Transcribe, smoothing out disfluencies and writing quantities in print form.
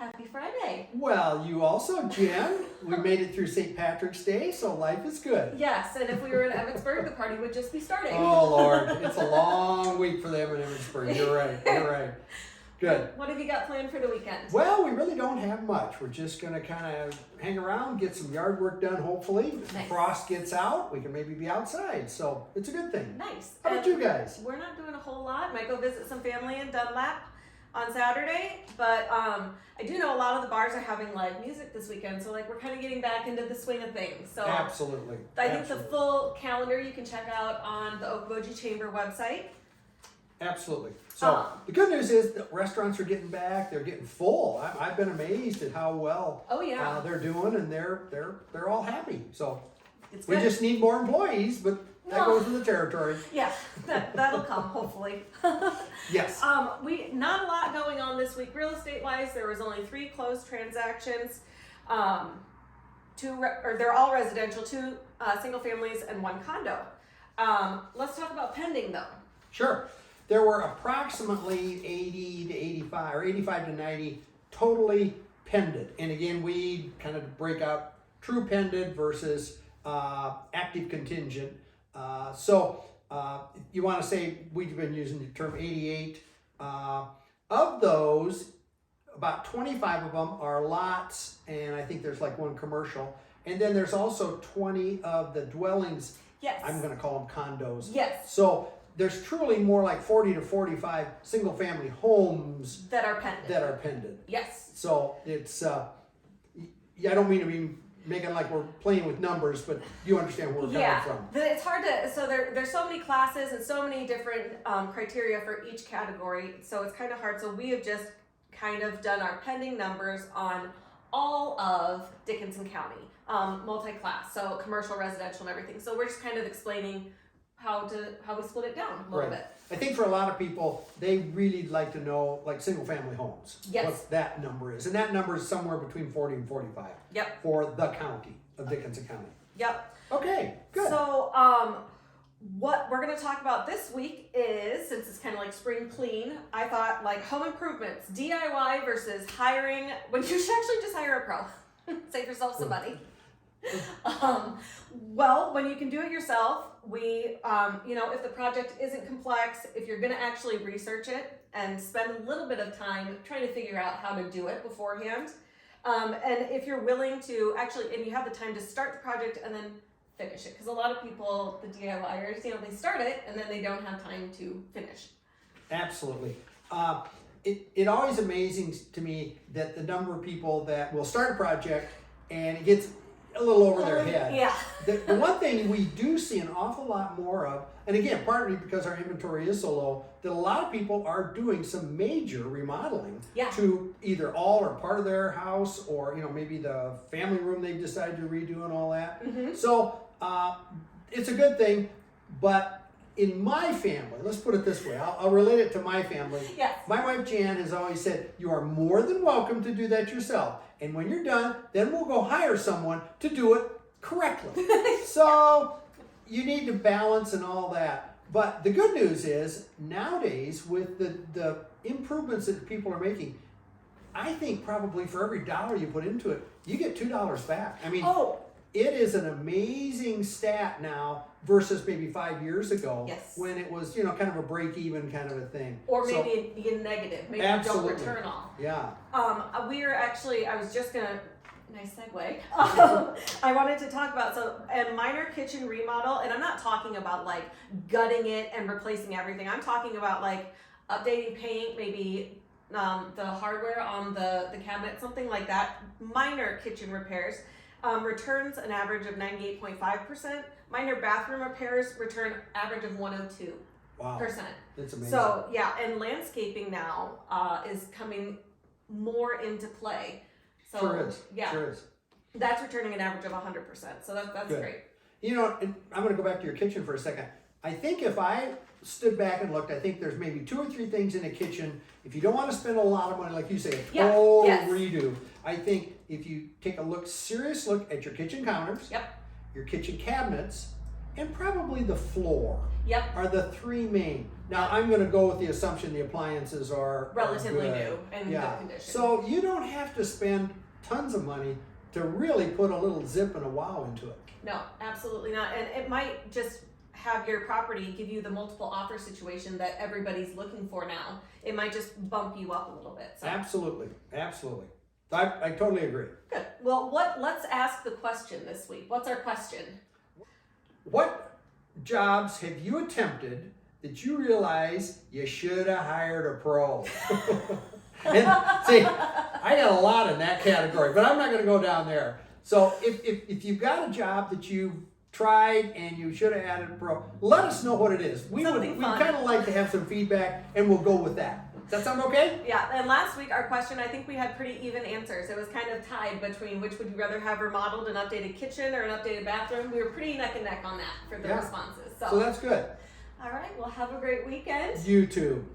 Happy Friday. Well, you also, Jen. We made it through St. Patrick's Day, so life is good. Yes, and if we were in Emmitsburg, the party would just be starting. Oh, Lord. It's a long week for them in Emmitsburg. You're right. You're right. Good. What have you got planned for the weekend? Well, we really don't have much. We're just going to kind of hang around, get some yard work done, hopefully. If the Nice. frost gets out, we can maybe be outside. So it's a good thing. Nice. How about And you guys? We're not doing a whole lot. Might go visit some family in Dunlap on Saturday, but I do know a lot of the bars are having live music this weekend, so like we're kind of getting back into the swing of things. So Absolutely. I think Absolutely. the full calendar you can check out on the Okoboji Chamber website. Absolutely. So the good news is that restaurants are getting back. They're getting full. I've been amazed at how well Oh yeah, they're doing, and they're all happy. So it's we good. just need more employees, but that Well. goes with the territory. Yeah, that'll come hopefully. Yes. We not a lot going on this week real estate wise. There was only 3 closed transactions. They're all residential, 2 single families and 1 condo. Let's talk about pending though. Sure. There were approximately 80 to 85 or 85 to 90 totally pended. And again, we kind of break out true pended versus active contingent. You want to say we've been using the term 88. Of those, about 25 of them are lots, and I think there's like 1 commercial. And then there's also 20 of the dwellings. Yes. I'm going to call them condos. Yes, So there's truly more like 40 to 45 single family homes that are pending. that are pended. Yes. So it's, I don't mean to be making like we're playing with numbers, but you understand where we're Yeah, coming from. it's hard to. So there's so many classes and so many different criteria for each category. So it's kind of hard. So we have just kind of done our pending numbers on all of Dickinson County, multi-class, so commercial, residential, and everything. So we're just kind of explaining how we split it down a little Right. bit. I think for a lot of people, they really like to know like single family homes. Yes. What that number is. And that number is somewhere between 40 and 45 Yep. for the county of Dickinson County. Yep. Okay, good. So what we're going to talk about this week is, since it's kind of like spring clean, I thought like home improvements, DIY versus hiring, when you should actually just hire a pro. Save yourself some money. Well, when you can do it yourself, we, if the project isn't complex, if you're going to actually research it and spend a little bit of time trying to figure out how to do it beforehand, and if you're willing to actually, and you have the time to start the project and then finish it, because a lot of people, the DIYers, they start it and then they don't have time to finish. Absolutely. It always amazing to me that the number of people that will start a project and it gets a little over their head. Yeah. The one thing we do see an awful lot more of, and again, partly because our inventory is so low, that a lot of people are doing some major remodeling Yeah. to either all or part of their house, or maybe the family room they've decided to redo and all that. Mm-hmm. So it's a good thing, but in my family, let's put it this way, I'll relate it to my family. Yes. My wife Jan has always said, you are more than welcome to do that yourself. And when you're done, then we'll go hire someone to do it correctly. So you need to balance and all that. But the good news is, nowadays, with the improvements that people are making, I think probably for every dollar you put into it, you get $2 back. I mean, Oh, it is an amazing stat now versus maybe 5 years ago. Yes. When it was, kind of a break-even kind of a thing. or So, maybe be a negative. Maybe Absolutely. you don't return all. yeah. We are actually, I was just gonna, nice segue. I wanted to talk about, a minor kitchen remodel, and I'm not talking about like gutting it and replacing everything. I'm talking about like updating paint, maybe the hardware on the cabinet, something like that. Minor kitchen repairs. Returns an average of 98.5%. Minor bathroom repairs return average of 102%. Wow. That's amazing. So yeah, and landscaping now is coming more into play. So Sure is. yeah, Sure is. that's returning an average of 100%. So that's Good. great. And I'm going to go back to your kitchen for a second. I think if I stood back and looked, I think there's maybe 2 or 3 things in a kitchen. If you don't want to spend a lot of money, like you say, a Yeah, total yes. redo, I think if you take a serious look at your kitchen counters, Yep. your kitchen cabinets, and probably the floor Yep. are the three main. Now I'm going to go with the assumption the appliances are Relatively good. new and Yeah. good condition. So you don't have to spend tons of money to really put a little zip and a wow into it. No, absolutely not. And it might just have your property give you the multiple offer situation that everybody's looking for now. It might just bump you up a little bit. So. Absolutely, absolutely. I totally agree. Good. Well, let's ask the question this week. What's our question? What jobs have you attempted that you realize you should have hired a pro? And see, I got a lot in that category, but I'm not going to go down there. So if you've got a job that you've tried and you should have added a pro, let us know what it is. We Something fun. kind of like to have some feedback, and we'll go with that. Does that sound okay? Yeah, and last week our question, I think we had pretty even answers. It was kind of tied between which would you rather have remodeled, an updated kitchen or an updated bathroom. We were pretty neck and neck on that for the Yeah. responses. So that's good. All right, well, have a great weekend. You too.